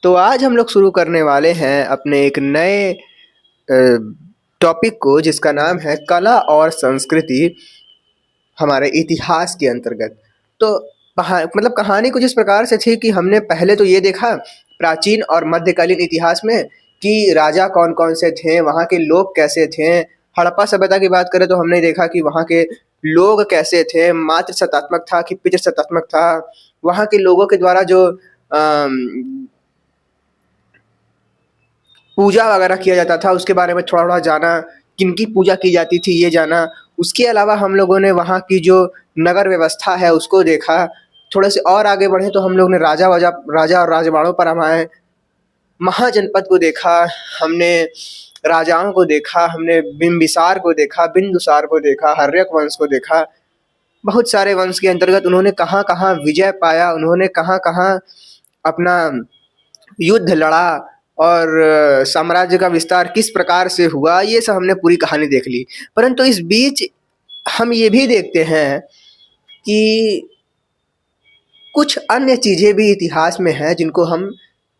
तो आज हम लोग शुरू करने वाले हैं अपने एक नए टॉपिक को जिसका नाम है कला और संस्कृति हमारे इतिहास के अंतर्गत। तो मतलब कहानी कुछ इस प्रकार से थी कि हमने पहले तो ये देखा प्राचीन और मध्यकालीन इतिहास में कि राजा कौन-कौन से थे, वहाँ के लोग कैसे थे। हड़प्पा सभ्यता की बात करें तो हमने देखा कि वहाँ के लोग कैसे थे, मातृ सत्तात्मक था कि पितृ सत्तात्मक था। वहाँ के लोगों के द्वारा जो पूजा वगैरह किया जाता था उसके बारे में थोड़ा-थोड़ा जाना, किनकी पूजा की जाती थी ये जाना। उसके अलावा हम लोगों ने वहाँ की जो नगर व्यवस्था है उसको देखा। थोड़े से और आगे बढ़े तो हम लोग ने राजा और राजवाड़ों पर हम आए। महाजनपद को देखा, हमने राजाओं को देखा, हमने बिंबिसार को देखा, बिंदुसार को देखा, हर्यक वंश को देखा। बहुत सारे वंश के अंतर्गत उन्होंने कहाँ-कहाँ विजय पाया, उन्होंने कहाँ-कहाँ अपना युद्ध लड़ा और साम्राज्य का विस्तार किस प्रकार से हुआ, ये सब हमने पूरी कहानी देख ली। परंतु इस बीच हम ये भी देखते हैं कि कुछ अन्य चीज़ें भी इतिहास में हैं जिनको हम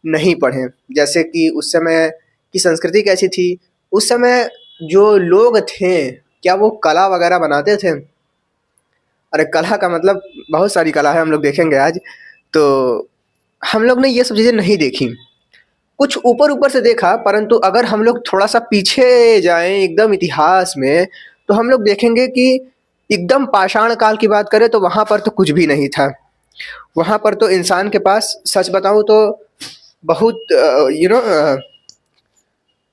नहीं पढ़े। जैसे कि उस समय की संस्कृति कैसी थी, उस समय जो लोग थे, क्या वो कला वगैरह बनाते थे? अरे कला का मतलब बहुत सारी कला है, हम लोग देखेंगे आज। तो हम लोग ने ये सब चीज़ें नहीं देखी। कुछ ऊपर-ऊपर से देखा, परंतु अगर हम लोग थोड़ा-सा पीछे जाएँ एकदम इतिहास में, तो हम लोग देखेंगे कि एकदम पाषाण काल की बात करें तो वहाँ पर तो कुछ भी नहीं था। वहाँ पर तो इंसान के पास सच बताऊँ तो बहुत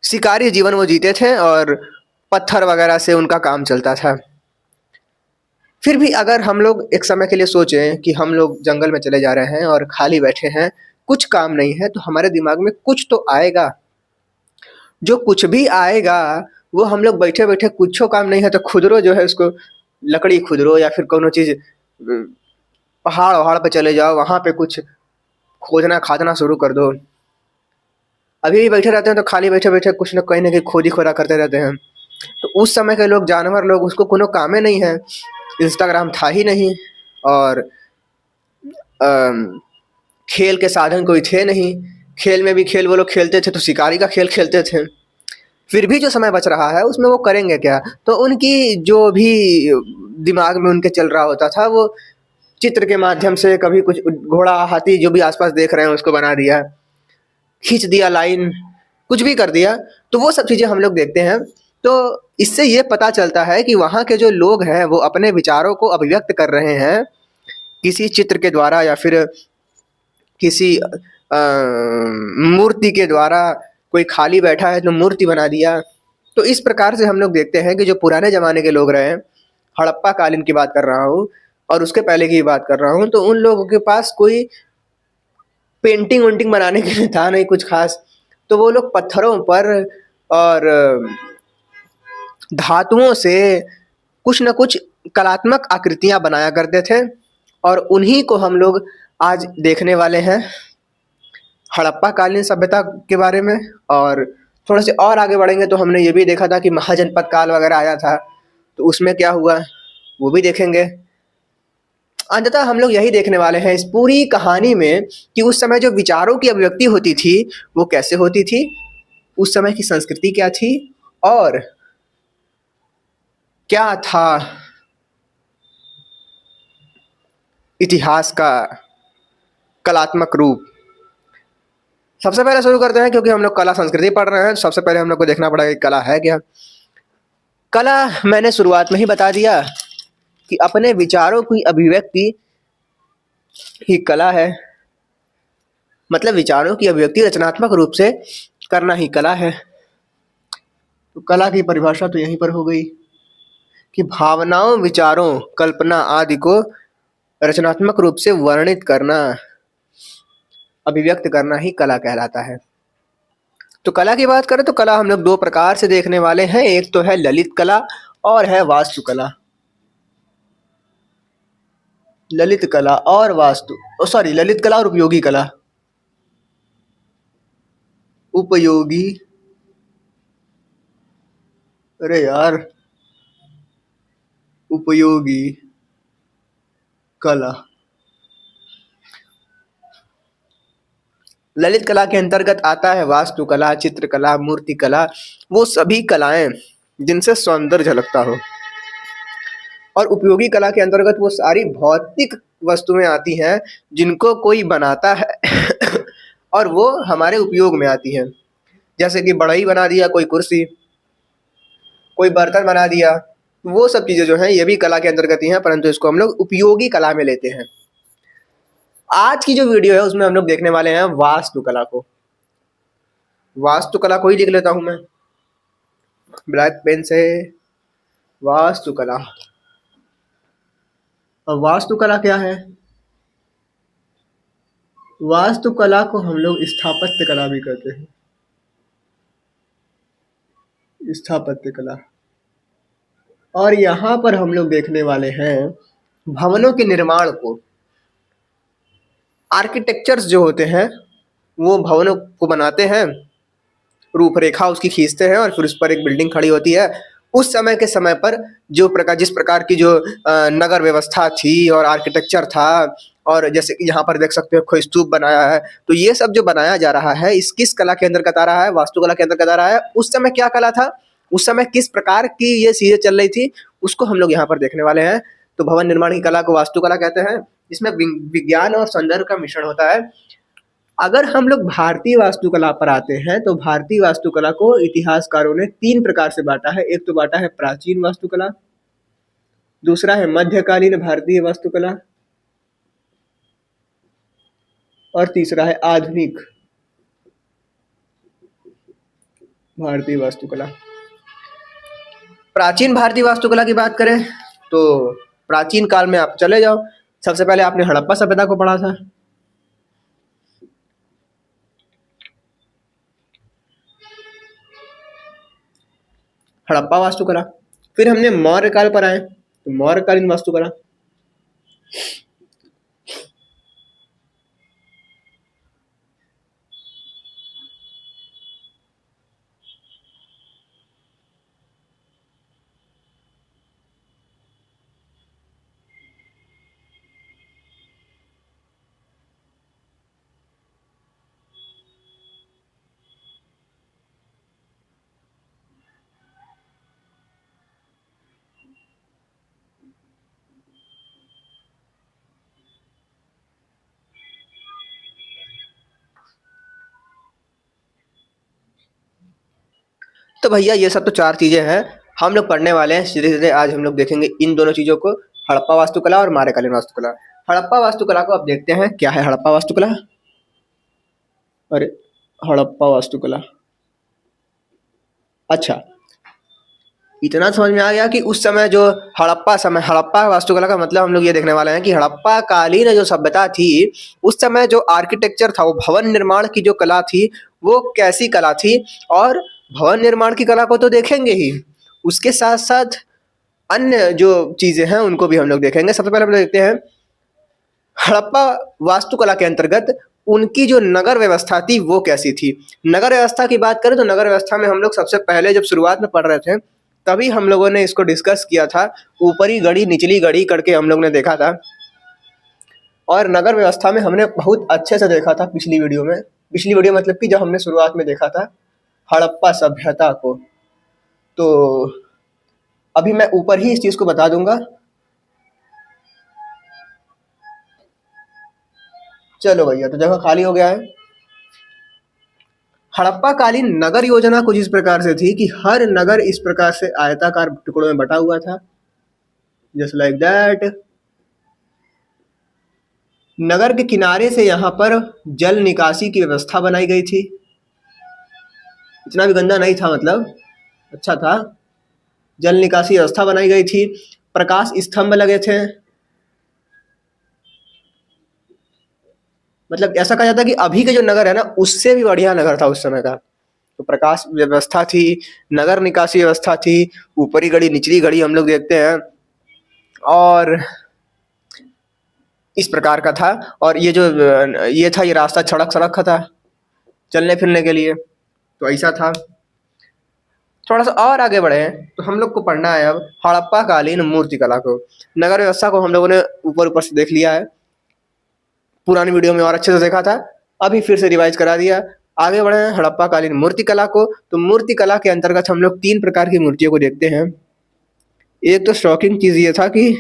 शिकारी जीवन वो जीते थे और पत्थर वगैरह से उनका काम चलता था। फिर भी अगर हम लोग एक समय के लिए सोचें कि हम लोग जंगल में चले जा रहे हैं और खाली बैठे हैं, कुछ काम नहीं है, तो हमारे दिमाग में कुछ तो आएगा। जो कुछ भी आएगा वो हम लोग बैठे-बैठे कुछो काम नहीं है तो खुदरो जो है उसको लकड़ी खुदरो या फिर कोनो चीज़ पहाड़-वहाड़ पे चले जाओ, वहाँ पे कुछ खोजना-खादना शुरू कर दो। अभी भी बैठे रहते हैं तो खाली बैठे-बैठे कुछ न कहीं न कहीं खोदी-खोदा करते रहते हैं। तो उस समय के लोग जानवर लोग उसको कोनो कामे नहीं है। इंस्टाग्राम था ही नहीं और अम, खेल के साधन कोई थे नहीं। खेल में भी खेल वो लोग खेलते थे तो शिकारी का खेल खेलते थे। फिर भी जो समय बच रहा है उसमें वो करेंगे क्या? तो उनकी जो भी दिमाग में उनके चल रहा होता था वो चित्र के माध्यम से कभी कुछ घोड़ा, हाथी जो भी आस-पास देख रहे हैं उसको बना दिया, खींच दिया लाइन, कुछ भी कर दिया। तो वो सब चीज़ें हम लोग देखते हैं। तो इससे ये पता चलता है कि वहाँ के जो लोग हैं वो अपने विचारों को अभिव्यक्त कर रहे हैं, किसी चित्र के द्वारा या फिर किसी मूर्ति के द्वारा। कोई खाली बैठा है तो मूर्ति बना दिया। तो इस प्रकार से हम लोग देखते हैं कि जो पुराने ज़माने के लोग रहे, हड़प्पा कालीन की बात कर रहा हूँ और उसके पहले की बात कर रहा हूँ, तो उन लोगों के पास कोई पेंटिंग वेंटिंग बनाने के लिए था नहीं कुछ ख़ास। तो वो लोग पत्थरों पर और धातुओं से कुछ न कुछ कलात्मक आकृतियाँ बनाया करते थे और उन्हीं को हम लोग आज देखने वाले हैं हड़प्पा कालीन सभ्यता के बारे में। और थोड़े से और आगे बढ़ेंगे तो हमने ये भी देखा था कि महाजनपद काल वगैरह आया था, तो उसमें क्या हुआ वो भी देखेंगे। अंततः हम लोग यही देखने वाले हैं इस पूरी कहानी में कि उस समय जो विचारों की अभिव्यक्ति होती थी वो कैसे होती थी, उस समय की संस्कृति क्या थी और क्या था इतिहास का कलात्मक रूप। सबसे पहले शुरू करते हैं क्योंकि हम लोग कला संस्कृति पढ़ रहे हैं, सबसे पहले हम लोग को देखना पड़ेगा कि कला है क्या। कला मैंने शुरुआत में ही बता दिया कि अपने विचारों की अभिव्यक्ति ही कला है। मतलब विचारों की अभिव्यक्ति रचनात्मक रूप से करना ही कला है। तो कला की परिभाषा तो यहीं पर हो गई कि भावनाओं, विचारों, कल्पना आदि को रचनात्मक रूप से वर्णित करना, अभिव्यक्त करना ही कला कहलाता है। तो कला की बात करें तो कला हम लोग दो प्रकार से देखने वाले हैं, एक तो है ललित कला और है वास्तुकला। ललित कला और ललित कला और उपयोगी कला। उपयोगी, अरे यार, उपयोगी कला। ललित कला के अंतर्गत आता है वास्तुकला, चित्रकला, मूर्तिकला, वो सभी कलाएं जिनसे सौंदर्य झलकता हो। और उपयोगी कला के अंतर्गत वो सारी भौतिक वस्तुएं आती हैं जिनको कोई बनाता है और वो हमारे उपयोग में आती हैं। जैसे कि बढ़ई बना दिया, कोई कुर्सी, कोई बर्तन बना दिया, वो सब चीज़ें जो हैं ये भी कला के अंतर्गत ही हैं, परंतु इसको हम लोग उपयोगी कला में लेते हैं। आज की जो वीडियो है उसमें हम लोग देखने वाले हैं वास्तुकला को। वास्तुकला को ही लिख लेता हूं मैं ब्लैक पेन से, वास्तुकला। और वास्तुकला क्या है? वास्तुकला को हम लोग स्थापत्य कला भी कहते हैं। स्थापत्य कला। और यहाँ पर हम लोग देखने वाले हैं भवनों के निर्माण को। आर्किटेक्चर्स जो होते हैं वो भवनों को बनाते हैं, रूपरेखा उसकी खींचते हैं और फिर उस पर एक बिल्डिंग खड़ी होती है। उस समय के समय पर जिस प्रकार की जो नगर व्यवस्था थी और आर्किटेक्चर था, और जैसे कि यहाँ पर देख सकते हो कोई स्तूप बनाया है, तो ये सब जो बनाया जा रहा है इस किस कला के अंतर्गत आ रहा है? वास्तुकला के अंतर्गत आ रहा है। उस समय क्या कला था, उस समय किस प्रकार की ये चीजें चल रही थी, उसको हम लोग यहाँ पर देखने वाले हैं। तो भवन निर्माण की कला को वास्तुकला कहते हैं। इसमें विज्ञान और सौंदर्य का मिश्रण होता है। अगर हम लोग भारतीय वास्तुकला पर आते हैं तो भारतीय वास्तुकला को इतिहासकारों ने 3 प्रकार से बांटा है। एक तो बांटा है प्राचीन वास्तुकला, दूसरा है मध्यकालीन भारतीय वास्तुकला, और तीसरा है आधुनिक भारतीय वास्तुकला। प्राचीन भारतीय वास्तुकला की बात करें तो प्राचीन काल में आप चले जाओ, सबसे पहले आपने हड़प्पा सभ्यता को पढ़ा था। हड़प्पा वास्तुकला। फिर हमने मौर्य काल पर आए तो मौर्यकालीन वास्तुकला। तो भैया ये सब तो 4 चीजें हैं, हम लोग पढ़ने वाले हैं सीधे सीधे। आज हम लोग देखेंगे इन दोनों चीजों को, हड़प्पा वास्तुकला और मौर्यकालीन वास्तुकला। हड़प्पा वास्तुकला को अब देखते हैं क्या है हड़प्पा वास्तुकला। अरे हड़प्पा वास्तुकला, अच्छा इतना समझ में आ गया कि उस समय जो हड़प्पा वास्तुकला का मतलब हम लोग ये देखने वाले हैं कि हड़प्पा कालीन जो सभ्यता थी उस समय जो आर्किटेक्चर था, वो भवन निर्माण की जो कला थी वो कैसी कला थी। और भवन निर्माण की कला को तो देखेंगे ही, उसके साथ साथ अन्य जो चीजें हैं उनको भी हम लोग देखेंगे। सबसे पहले हम लोग देखते हैं हड़प्पा वास्तुकला के अंतर्गत उनकी जो नगर व्यवस्था थी वो कैसी थी। नगर व्यवस्था की बात करें तो नगर व्यवस्था में हम लोग सबसे पहले जब शुरुआत में पढ़ रहे थे तभी हम लोगों ने इसको डिस्कस किया था। ऊपरी गढ़ी निचली गढ़ी करके हम लोग ने देखा था, और नगर व्यवस्था में हमने बहुत अच्छे से देखा था पिछली वीडियो मतलब कि जब हमने शुरुआत में देखा था हड़प्पा सभ्यता को। तो अभी मैं ऊपर ही इस चीज को बता दूंगा। चलो भैया, तो जगह खाली हो गया है। हड़प्पा कालीन नगर योजना कुछ इस प्रकार से थी कि हर नगर इस प्रकार से आयताकार टुकड़ों में बटा हुआ था, जस्ट लाइक दैट। नगर के किनारे से यहाँ पर जल निकासी की व्यवस्था बनाई गई थी। इतना भी गंदा नहीं था, मतलब अच्छा था। जल निकासी व्यवस्था बनाई गई थी, प्रकाश स्तंभ लगे थे। मतलब ऐसा कहा जाता है कि अभी के जो नगर है ना उससे भी बढ़िया नगर था उस समय का। तो प्रकाश व्यवस्था थी, नगर निकासी व्यवस्था थी, ऊपरी गढ़ी निचली गढ़ी हम लोग देखते हैं, और इस प्रकार का था। और ये जो ये था, ये रास्ता सड़क का था चलने फिरने के लिए, तो ऐसा था। थोड़ा सा और आगे बढ़े तो हम लोग को पढ़ना है अब हड़प्पा कालीन मूर्तिकला को। नगर व्यवस्था को हम लोगों ने ऊपर से देख लिया है, पुरानी वीडियो में और अच्छे से देखा था। अभी फिर से रिवाइज करा दिया। आगे बढ़े हैं हड़प्पा कालीन मूर्ति कला को। तो मूर्ति कला के अंतर्गत हम लोग 3 प्रकार की मूर्तियों को देखते हैं। एक तो शॉकिंग चीज़ ये था कि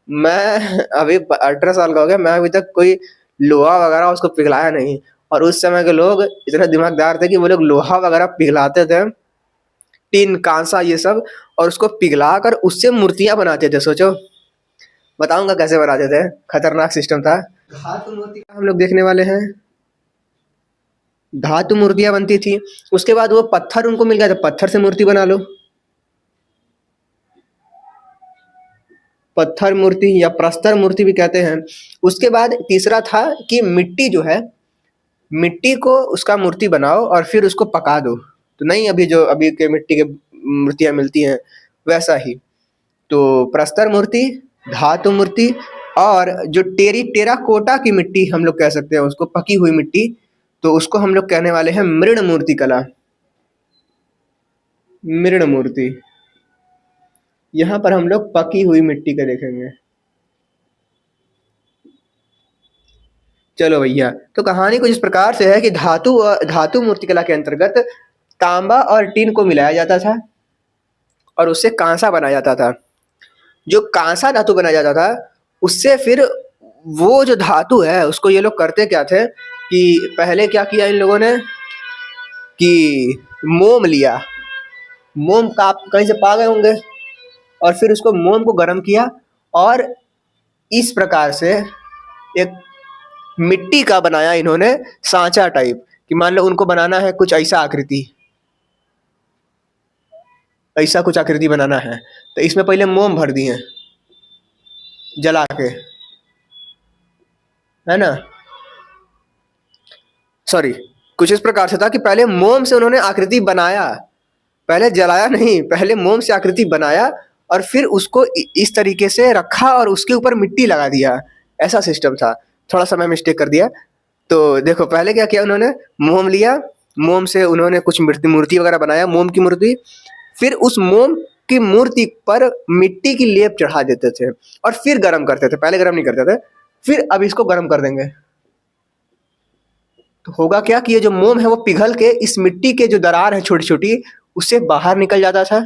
मैं अभी 18 साल का हो गया, मैं अभी तक कोई लोहा वगैरह उसको पिघलाया नहीं। और उस समय के लोग इतने दिमागदार थे कि वो लोग लोहा वगैरह पिघलाते थे, टिन, कांसा ये सब, और उसको पिघला कर उससे मूर्तियाँ बनाते थे। सोचो, बताऊंगा कैसे बनाते थे, खतरनाक सिस्टम था। धातु मूर्ति हम लोग देखने वाले हैं। धातु मूर्तियाँ बनती थी। उसके बाद वो पत्थर उनको मिल गया था, पत्थर से मूर्ति बना लो, पत्थर मूर्ति या प्रस्तर मूर्ति भी कहते हैं। उसके बाद तीसरा था कि मिट्टी जो है, मिट्टी को उसका मूर्ति बनाओ और फिर उसको पका दो। तो नहीं अभी जो अभी के मिट्टी के मूर्तियाँ मिलती हैं वैसा ही। तो प्रस्तर मूर्ति, धातु मूर्ति, और जो टेराकोटा की मिट्टी हम लोग कह सकते हैं उसको, पकी हुई मिट्टी, तो उसको हम लोग कहने वाले हैं मृण मूर्ति कला। मृण मूर्ति, यहाँ पर हम लोग पकी हुई मिट्टी का देखेंगे। चलो भैया, तो कहानी कुछ इस प्रकार से है कि धातु मूर्तिकला के अंतर्गत तांबा और टीन को मिलाया जाता था और उससे कांसा बनाया जाता था। जो कांसा धातु बनाया जाता था उससे फिर वो जो धातु है उसको ये लोग करते क्या थे कि पहले क्या किया इन लोगों ने कि मोम लिया, मोम का आप कहीं से पा गए होंगे, और फिर उसको मोम को गर्म किया और इस प्रकार से एक मिट्टी का बनाया इन्होंने सांचा टाइप, कि मान लो उनको बनाना है कुछ ऐसा आकृति, ऐसा कुछ आकृति बनाना है, तो इसमें पहले मोम भर दिए जला के, है ना। सॉरी, कुछ इस प्रकार से था कि पहले मोम से उन्होंने आकृति बनाया, पहले जलाया नहीं, पहले मोम से आकृति बनाया और फिर उसको इस तरीके से रखा और उसके ऊपर मिट्टी लगा दिया। ऐसा सिस्टम था। थोड़ा सा मैं मिस्टेक कर दिया। तो देखो पहले क्या किया उन्होंने, मोम लिया, मोम से उन्होंने कुछ मूर्ति वगैरह बनाया, मोम की मूर्ति, फिर उस मोम की मूर्ति पर मिट्टी की लेप चढ़ा देते थे और फिर गर्म करते थे। पहले गर्म नहीं करते थे, फिर अब इसको गर्म कर देंगे। तो होगा क्या कि ये जो मोम है वो पिघल के इस मिट्टी के जो दरार है छोटी छोटी उससे बाहर निकल जाता था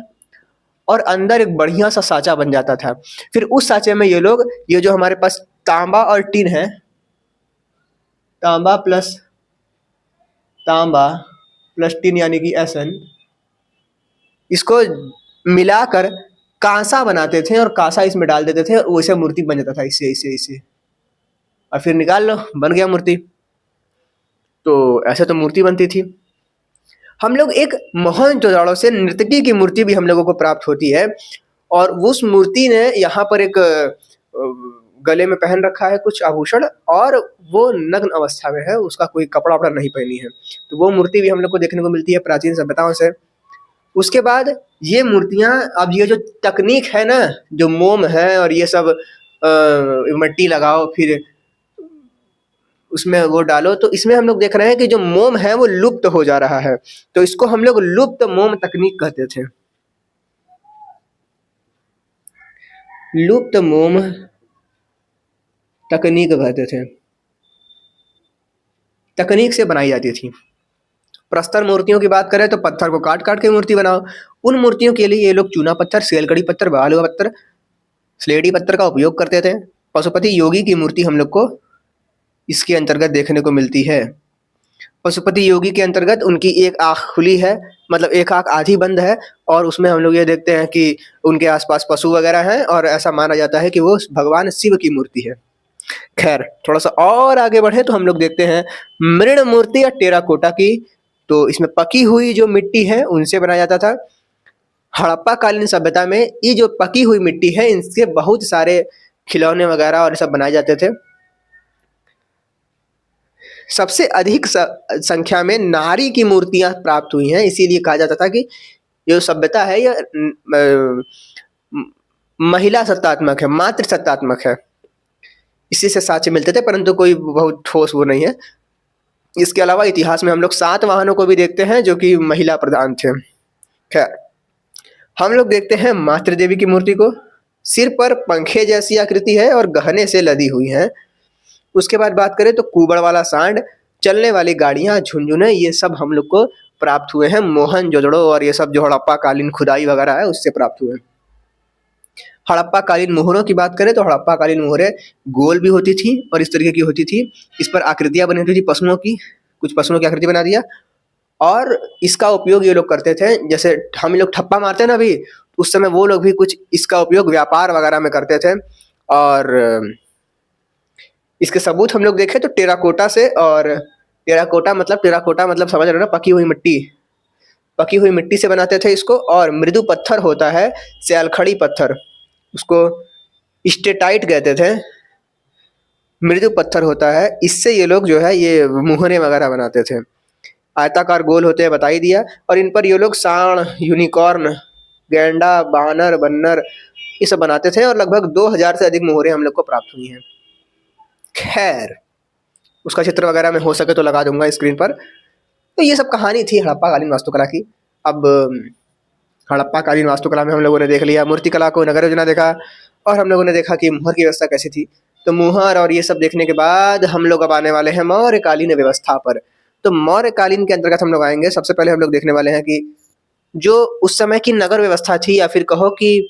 और अंदर एक बढ़िया सा साँचा बन जाता था। फिर उस साँचे में ये लोग, ये जो हमारे पास तांबा और टिन है, तांबा प्लस टिन यानी कि एसन, इसको मिलाकर कांसा बनाते थे और कांसा इसमें डाल देते थे और वैसे मूर्ति बन जाता था, इससे और फिर निकाल लो, बन गया मूर्ति। तो ऐसे तो मूर्ति बनती थी। हम लोग एक मोहनजोदड़ो से नर्तकी की मूर्ति भी हम लोगों को प्राप्त होती है और उस मूर्ति ने यहाँ पर एक गले में पहन रखा है कुछ आभूषण और वो नग्न अवस्था में है, उसका कोई कपड़ा वपड़ा नहीं पहनी है। तो वो मूर्ति भी हम लोग को देखने को मिलती है प्राचीन सभ्यताओं से। उसके बाद ये मूर्तियाँ, अब ये जो तकनीक है ना, जो मोम है और ये सब मिट्टी लगाओ फिर उसमें वो डालो, तो इसमें हम लोग देख रहे हैं कि जो मोम है वो लुप्त हो जा रहा है। तो इसको हम लोग लुप्त मोम तकनीक कहते थे। लुप्त मोम तकनीक कहते थे, तकनीक से बनाई जाती थी। प्रस्तर मूर्तियों की बात करें तो पत्थर को काट काट के मूर्ति बनाओ। उन मूर्तियों के लिए ये लोग चूना पत्थर, सेलकड़ी पत्थर, बालुआ पत्थर, स्लेटी पत्थर का उपयोग करते थे। पशुपति योगी की मूर्ति हम लोग को इसके अंतर्गत देखने को मिलती है। पशुपति योगी के अंतर्गत उनकी एक आँख खुली है, मतलब एक आँख आधी बंद है, और उसमें हम लोग ये देखते हैं कि उनके आसपास पशु वगैरह हैं और ऐसा माना जाता है कि वो भगवान शिव की मूर्ति है। खैर, थोड़ा सा और आगे बढ़े तो हम लोग देखते हैं मृण मूर्ति या टेराकोटा की। तो इसमें पकी हुई जो मिट्टी है उनसे बनाया जाता था। हड़प्पा कालीन सभ्यता में ये जो पकी हुई मिट्टी है इनसे बहुत सारे खिलौने वगैरह और सब बनाए जाते थे। सबसे अधिक संख्या में नारी की मूर्तियां प्राप्त हुई हैं, इसीलिए कहा जाता था कि ये सभ्यता है यह महिला सत्तात्मक है, मातृ सत्तात्मक है। इसी से साक्ष्य मिलते थे, परंतु कोई बहुत ठोस वो नहीं है। इसके अलावा इतिहास में हम लोग सातवाहनों को भी देखते हैं जो कि महिला प्रधान थे। खैर, हम लोग देखते हैं मातृ देवी की मूर्ति को। सिर पर पंखे जैसी आकृति है और गहने से लदी हुई है। उसके बाद बात करें तो कुबड़ वाला सांड, चलने वाली गाड़ियाँ, झुनझुने, ये सब हम लोग को प्राप्त हुए हैं मोहनजोदड़ो और ये सब जो हड़प्पा कालीन खुदाई वगैरह है उससे प्राप्त हुए हैं। हड़प्पा कालीन मोहरों की बात करें तो हड़प्पा कालीन मोहरें गोल भी होती थी और इस तरीके की होती थी। इस पर आकृतियाँ बनी होती थी पशुओं की, कुछ पशुओं की आकृति बना दिया और इसका उपयोग ये लोग करते थे। जैसे हम लोग ठप्पा मारते हैं ना अभी, उस समय वो लोग भी कुछ इसका उपयोग व्यापार वगैरह में करते थे। और इसके सबूत हम लोग देखें तो टेराकोटा से, और टेराकोटा मतलब समझ रहे हो ना, पकी हुई मिट्टी से बनाते थे इसको। और मृदु पत्थर होता है, सियालखड़ी पत्थर, उसको स्टेटाइट कहते थे, मृदु पत्थर होता है, इससे ये लोग जो है ये मुहरे वगैरह बनाते थे। आयताकार गोल होते हैं, बता ही दिया। और इन पर ये लोग सांड, यूनिकॉर्न, गैंडा, बानर, बन्नर ये सब बनाते थे और लगभग 2000 से अधिक मोहरें हम लोग को प्राप्त हुई हैं। खैर, उसका चित्र वगैरह मैं हो सके तो लगा दूंगा स्क्रीन पर। तो ये सब कहानी थी हड़प्पा कालीन वास्तुकला की। अब हड़प्पा कालीन वास्तुकला में हम लोगों ने देख लिया मूर्तिकला को, नगर योजना देखा और हम लोगों ने देखा कि मुहर की व्यवस्था कैसी थी। तो मुहर और ये सब देखने के बाद हम लोग अब आने वाले हैं मौर्यकालीन व्यवस्था पर। तो मौर्यकालीन के अंतर्गत हम लोग आएंगे। सबसे पहले हम लोग देखने वाले हैं कि जो उस समय की नगर व्यवस्था थी, या फिर कहो कि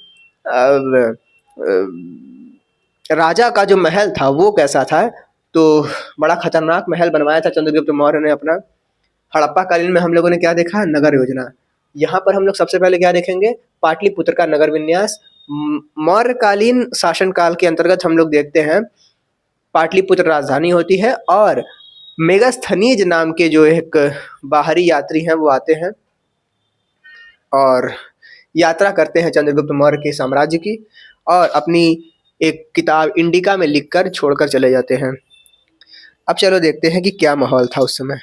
राजा का जो महल था वो कैसा था। तो बड़ा खतरनाक महल बनवाया था चंद्रगुप्त मौर्य ने अपना। हड़प्पा कालीन में हम लोगों ने क्या देखा, नगर योजना। यहाँ पर हम लोग सबसे पहले क्या देखेंगे, पाटलिपुत्र का नगर विन्यास। मौर्यकालीन शासनकाल के अंतर्गत हम लोग देखते हैं पाटलिपुत्र राजधानी होती है और मेगास्थनीज नाम के जो एक बाहरी यात्री हैं वो आते हैं और यात्रा करते हैं चंद्रगुप्त मौर्य के साम्राज्य की, और अपनी एक किताब इंडिका में लिखकर छोड़कर चले जाते हैं। अब चलो देखते हैं कि क्या माहौल था उस समय।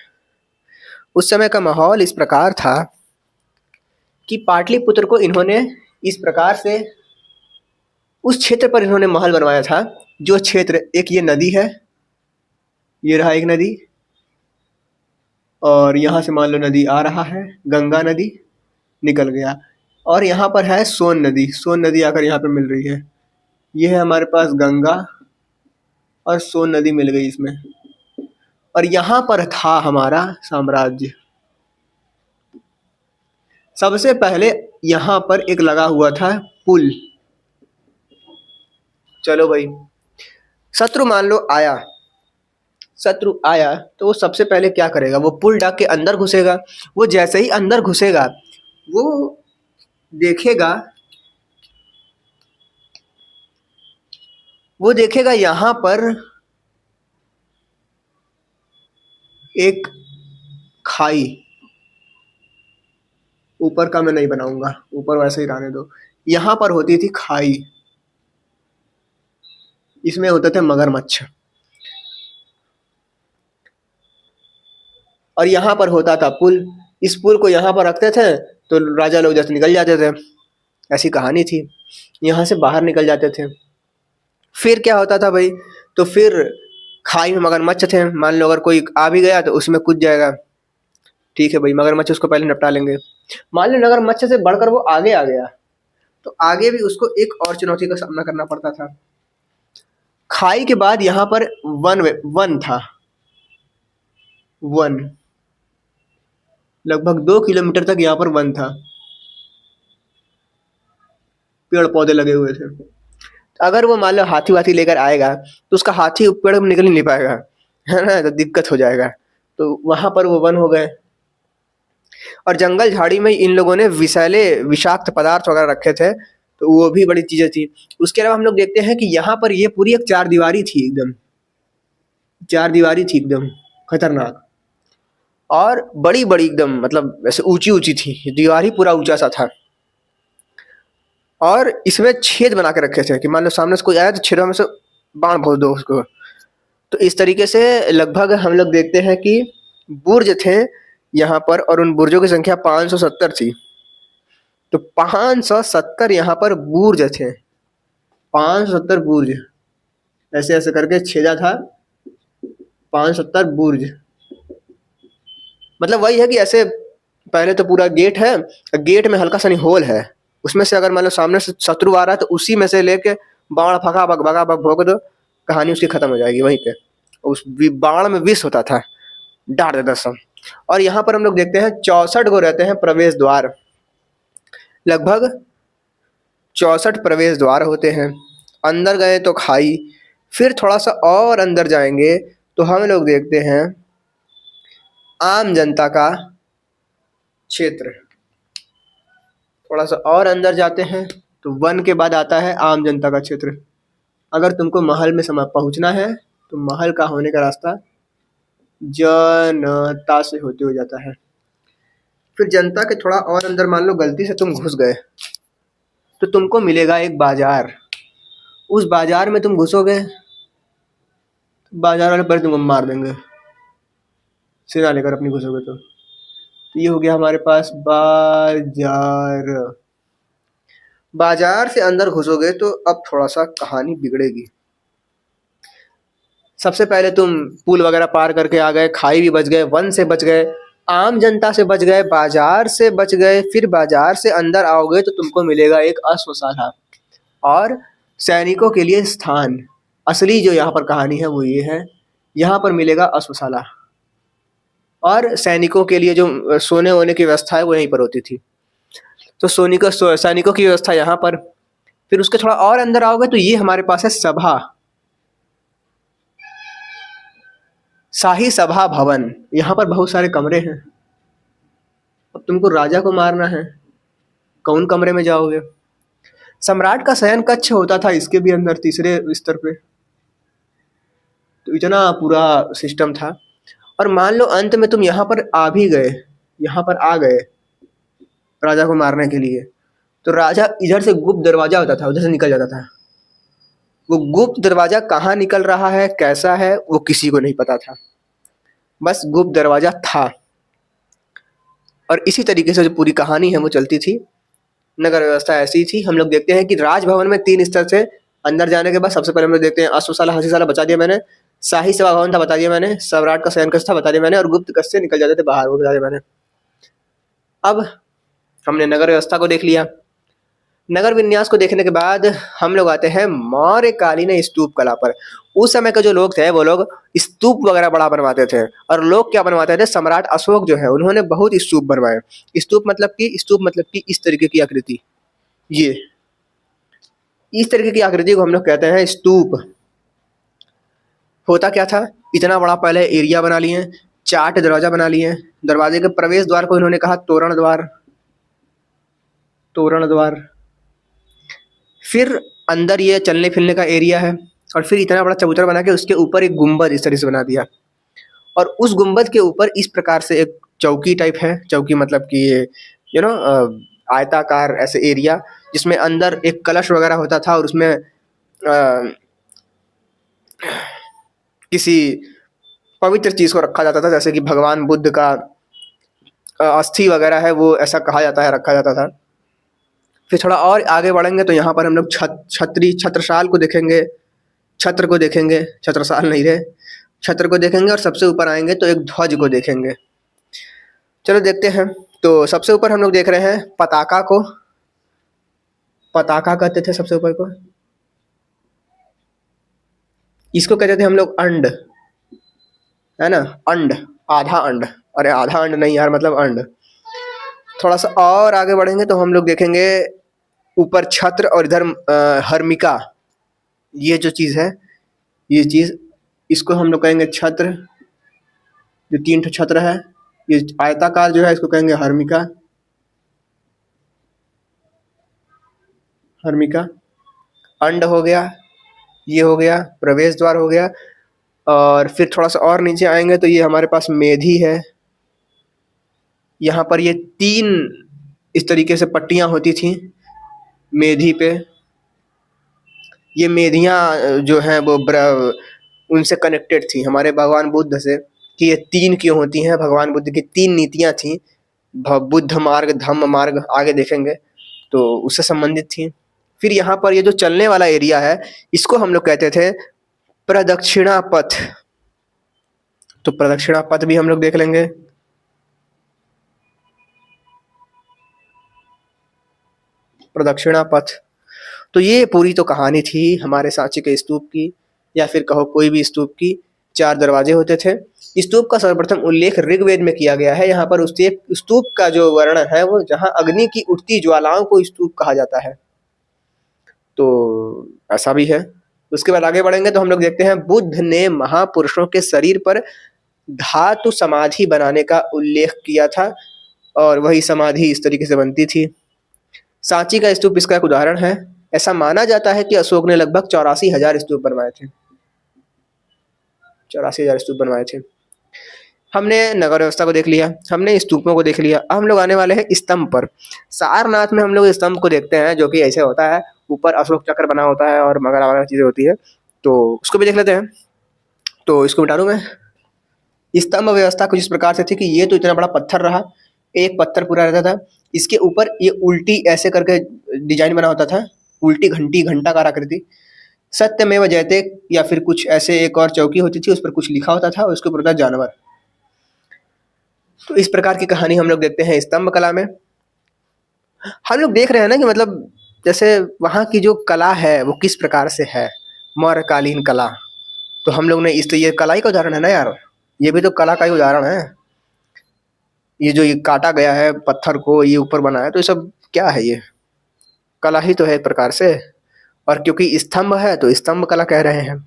उस समय का माहौल इस प्रकार था कि पाटलिपुत्र को इन्होंने इस प्रकार से उस क्षेत्र पर इन्होंने महल बनवाया था। जो क्षेत्र, एक ये नदी है, ये रहा एक नदी, और यहाँ से मान लो नदी आ रहा है, गंगा नदी निकल गया, और यहाँ पर है सोन नदी आकर यहाँ पे मिल रही है। ये है हमारे पास गंगा और सोन नदी मिल गई इसमें, और यहाँ पर था हमारा साम्राज्य। सबसे पहले यहाँ पर एक लगा हुआ था पुल। चलो भाई, शत्रु मान लो आया, तो वो सबसे पहले क्या करेगा, वो पुल डाक के अंदर घुसेगा। वो जैसे ही अंदर घुसेगा वो देखेगा यहाँ पर एक खाई। ऊपर का मैं नहीं बनाऊंगा, ऊपर वैसे ही रहने दो। यहाँ पर होती थी खाई, इसमें होते थे मगरमच्छ, और यहाँ पर होता था पुल। इस पुल को यहाँ पर रखते थे तो राजा लोग जैसे निकल जाते थे, ऐसी कहानी थी। यहाँ से बाहर निकल जाते थे। फिर क्या होता था भाई, तो फिर खाई में मगरमच्छ थे, मान लो अगर कोई आ भी गया तो उसमें कूद जाएगा। ठीक है भाई, मगरमच्छ उसको पहले निपटा लेंगे। मान लो मगरमच्छ से बढ़कर वो आगे आ गया तो आगे भी उसको एक और चुनौती का सामना करना पड़ता था। खाई के बाद यहाँ पर वन था, वन लगभग 2 किलोमीटर तक यहाँ पर वन था, पेड़ पौधे लगे हुए थे। अगर वो मान लो हाथी वाथी लेकर आएगा तो उसका हाथी पेड़ में निकल ही नहीं पाएगा, है ना, तो दिक्कत हो जाएगा। तो वहां पर वो वन हो गए। और जंगल झाड़ी में इन लोगों ने विषाक्त पदार्थ वगैरह रखे थे, तो वो भी बड़ी चीजें थी। उसके अलावा हम लोग देखते हैं कि यहाँ पर ये पूरी एक चार दीवारी थी, एकदम खतरनाक, और बड़ी बड़ी एकदम, मतलब वैसे ऊंची ऊंची थी, दीवार ही पूरा ऊंचा सा था। और इसमें छेद बना के रखे थे कि मान लो सामने से कोई आया तो छेदों में से बाण भोज दो उसको। तो इस तरीके से लगभग हम लोग देखते हैं कि बुर्ज थे यहाँ पर, और उन बुर्जों की संख्या 570 थी। तो 570 यहाँ पर बुर्ज थे, 570 बुर्ज, ऐसे ऐसे करके छेदा था 570 बुर्ज। मतलब वही है कि ऐसे पहले तो पूरा गेट है, गेट में हल्का सा नहीं होल है, उसमें से अगर मान लो सामने से शत्रु आ रहा है तो उसी में से लेके बाण भगा भगा भग भोग दो, कहानी उसकी खत्म हो जाएगी वहीं पे। उस बाण में विष होता था, डांट देता सब। और यहाँ पर हम लोग देखते हैं 64 को रहते हैं प्रवेश द्वार, लगभग 64 प्रवेश द्वार होते हैं। अंदर गए तो खाई, फिर थोड़ा सा और अंदर जाएंगे तो हम लोग देखते हैं आम जनता का क्षेत्र। थोड़ा सा और अंदर जाते हैं तो वन के बाद आता है आम जनता का क्षेत्र। अगर तुमको महल में समय पहुंचना है तो महल का होने का रास्ता जनता से होते हुए जाता है। फिर जनता के थोड़ा और अंदर मान लो गलती से तुम घुस गए तो तुमको मिलेगा एक बाजार। उस बाजार में तुम घुसोगे, बाजार वाले पहले तुमको मार देंगे, सेना लेकर अपनी घुसोगे तो ये हो गया हमारे पास बाजार। बाजार से अंदर घुसोगे तो अब थोड़ा सा कहानी बिगड़ेगी। सबसे पहले तुम पुल वगैरह पार करके आ गए, खाई भी बच गए, वन से बच गए, आम जनता से बच गए, बाजार से बच गए। फिर बाजार से अंदर आओगे तो तुमको मिलेगा एक अश्वशाला और सैनिकों के लिए स्थान। असली जो यहाँ पर कहानी है वो ये है, यहाँ पर मिलेगा अश्वशाला और सैनिकों के लिए जो सोने वोने की व्यवस्था है वो यहीं पर होती थी। तो सैनिकों की व्यवस्था यहाँ पर। फिर उसके थोड़ा और अंदर आओगे तो ये हमारे पास है सभा, शाही सभा भवन। यहाँ पर बहुत सारे कमरे हैं। अब तुमको राजा को मारना है, कौन कमरे में जाओगे? सम्राट का शयन कक्ष होता था इसके भी अंदर, तीसरे स्तर पे। तो इतना पूरा सिस्टम था। और मान लो अंत में तुम यहाँ पर आ भी गए, यहाँ पर आ गए राजा को मारने के लिए, तो राजा इधर से गुप्त दरवाजा होता था, उधर से निकल जाता था। वो गुप्त दरवाजा कहाँ निकल रहा है, कैसा है, वो किसी को नहीं पता था, बस गुप्त दरवाजा था। और इसी तरीके से जो पूरी कहानी है वो चलती थी। नगर व्यवस्था ऐसी थी। हम लोग देखते हैं कि राजभवन में 3 स्तर से अंदर जाने के बाद सबसे पहले हम लोग देखते हैं अश्वशाला, हंसीशाला बता दिया मैंने, शाही सभा भवन था बता दिया मैंने, सम्राट का शयन कक्ष था बता दिया मैंने, और गुप्त कक्ष से निकल जाते थे बाहर वो बता दिया मैंने। अब हमने नगर व्यवस्था को देख लिया। नगर विन्यास को देखने के बाद हम लोग आते हैं मौर्यकालीन स्तूप कला पर। उस समय के जो लोग थे वो लोग स्तूप वगैरह बड़ा बनवाते थे। और लोग क्या बनवाते थे, सम्राट अशोक जो है उन्होंने बहुत स्तूप बनवाए। स्तूप मतलब कि इस तरीके की आकृति, ये इस तरीके की आकृति को हम लोग कहते हैं स्तूप। होता क्या था, इतना बड़ा पहले एरिया बना लिए, 4 दरवाजा बना लिए। दरवाजे के प्रवेश द्वार को इन्होंने कहा तोरण द्वार, तोरण द्वार। फिर अंदर ये चलने फिरने का एरिया है, और फिर इतना बड़ा चबूतरा बना के उसके ऊपर एक गुंबद इस तरह से बना दिया। और उस गुंबद के ऊपर इस प्रकार से एक चौकी टाइप है, चौकी मतलब कि ये आयताकार ऐसे एरिया, जिसमें अंदर एक कलश वगैरह होता था और उसमें किसी पवित्र चीज को रखा जाता था, जैसे कि भगवान बुद्ध का अस्थि वगैरह है, वो ऐसा कहा जाता है रखा जाता था। फिर थोड़ा और आगे बढ़ेंगे तो यहाँ पर हम लोग छत्रसाल को देखेंगे, छत्र को देखेंगे, छत्रसाल नहीं रहे, छत्र को देखेंगे। और सबसे ऊपर आएंगे तो एक ध्वज को देखेंगे। चलो देखते हैं। तो सबसे ऊपर हम लोग देख रहे हैं पताका को, पताका कहते थे सबसे ऊपर को। इसको कहते थे हम लोग अंड, है ना, अंड, आधा अंड। अरे आधा अंड नहीं यार, मतलब अंड। थोड़ा सा और आगे बढ़ेंगे तो हम लोग देखेंगे ऊपर छत्र और इधर हर्मिका। ये जो चीज है, ये चीज, इसको हम लोग कहेंगे छत्र। जो 3 ठो छत्र है, ये आयताकार जो है इसको कहेंगे हर्मिका, हर्मिका। अंड हो गया, ये हो गया, प्रवेश द्वार हो गया। और फिर थोड़ा सा और नीचे आएंगे तो ये हमारे पास मेधी है। यहाँ पर ये 3 इस तरीके से पट्टियां होती थी मेधी पे। ये मेधियां जो हैं वो उनसे कनेक्टेड थी हमारे भगवान बुद्ध से, कि ये 3 क्यों होती हैं। भगवान बुद्ध की 3 नीतियां थी, बुद्ध मार्ग, धम्म मार्ग, आगे देखेंगे, तो उससे संबंधित थी। फिर यहाँ पर ये जो चलने वाला एरिया है इसको हम लोग कहते थे प्रदक्षिणा पथ। तो प्रदक्षिणा पथ भी हम लोग देख लेंगे। प्रदक्षिणा पथ। तो ये पूरी तो कहानी थी हमारे सांची के स्तूप की, या फिर कहो कोई भी स्तूप की। 4 दरवाजे होते थे। स्तूप का सर्वप्रथम उल्लेख ऋग्वेद में किया गया है। यहाँ पर उस स्तूप का जो वर्णन है वो जहाँ अग्नि की उठती ज्वालाओं को स्तूप कहा जाता है, तो ऐसा भी है। उसके बाद आगे बढ़ेंगे तो हम लोग देखते हैं बुद्ध ने महापुरुषों के शरीर पर धातु समाधि बनाने का उल्लेख किया था और वही समाधि इस तरीके से बनती थी। सांची का स्तूप इसका एक उदाहरण है। ऐसा माना जाता है कि अशोक ने लगभग 84,000 स्तूप बनवाए थे। 84,000 स्तूप बनवाए थे। हमने नगर व्यवस्था को देख लिया, हमने स्तूपों को देख लिया। अब हम लोग आने वाले हैं स्तंभ पर। सारनाथ में हम लोग स्तंभ को देखते हैं जो कि ऐसे होता है, ऊपर अशोक चक्र बना होता है और वगैरह वगैरह चीजें होती है, तो उसको भी देख लेते हैं। तो इसको बता दूं मैं, स्तंभ व्यवस्था कुछ इस प्रकार से थी कि ये तो इतना बड़ा पत्थर रहा, एक पत्थर पूरा रहता था, इसके ऊपर ये उल्टी ऐसे करके डिजाइन बना होता था, उल्टी घंटी घंटाकार आकृति। सत्यमेव जयते या फिर कुछ ऐसे एक और चौकी होती थी, उस पर कुछ लिखा होता था और उसके ऊपर होता जानवर। तो इस प्रकार की कहानी हम लोग देखते हैं स्तंभ कला में। हम लोग देख रहे हैं ना कि मतलब जैसे वहाँ की जो कला है वो किस प्रकार से है, मौर्यकालीन कला। तो हम लोग ने इस, तो ये कला ही का उदाहरण है ना यार, ये भी तो कला का ही उदाहरण है। ये जो ये काटा गया है पत्थर को, ये ऊपर बना है, तो ये सब क्या है, ये कला ही तो है एक प्रकार से। और क्योंकि स्तंभ है तो स्तंभ कला कह रहे हैं।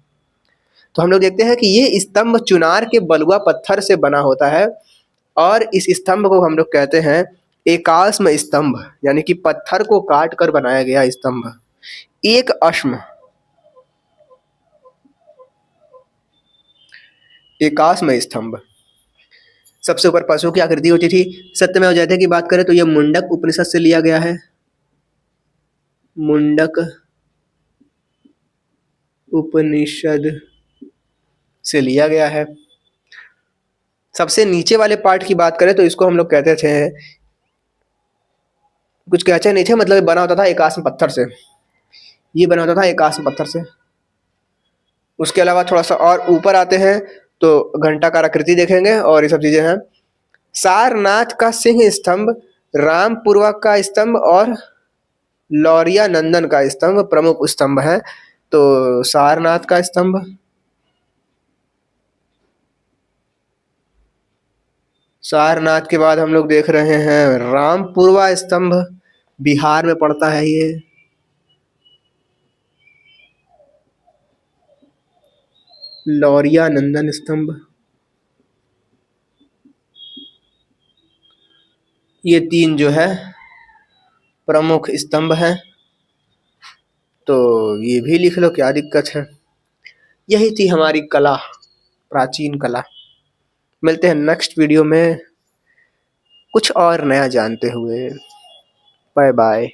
तो हम लोग देखते हैं कि ये स्तंभ चुनार के बलुआ पत्थर से बना होता है और इस स्तंभ को हम लोग कहते हैं एकाश्म स्तंभ, यानी कि पत्थर को काट कर बनाया गया स्तंभ। एक अश्म, एकाश्म स्तंभ। सबसे ऊपर पशु की आकृति होती थी। सत्यमेव जयते की बात करें तो यह मुंडक उपनिषद से लिया गया है। मुंडक उपनिषद से लिया गया है। सबसे नीचे वाले पार्ट की बात करें तो इसको हम लोग कहते थे, कुछ कहते नहीं थे, मतलब बना होता था एकाश्म पत्थर से, ये बना होता था एकाश्म पत्थर से। उसके अलावा थोड़ा सा और ऊपर आते हैं तो घंटाकार आकृति देखेंगे और ये सब चीजें हैं। सारनाथ का सिंह स्तंभ, रामपुरवा का स्तंभ और लौरिया नंदन का स्तंभ प्रमुख स्तंभ है। तो सारनाथ का स्तंभ, सारनाथ के बाद हम लोग देख रहे हैं रामपुरवा स्तंभ, बिहार में पड़ता है ये। लौरिया नंदन स्तंभ, ये 3 जो है प्रमुख स्तंभ हैं। तो ये भी लिख लो, क्या दिक्कत है। यही थी हमारी कला, प्राचीन कला। मिलते हैं नेक्स्ट वीडियो में कुछ और नया जानते हुए। Bye bye.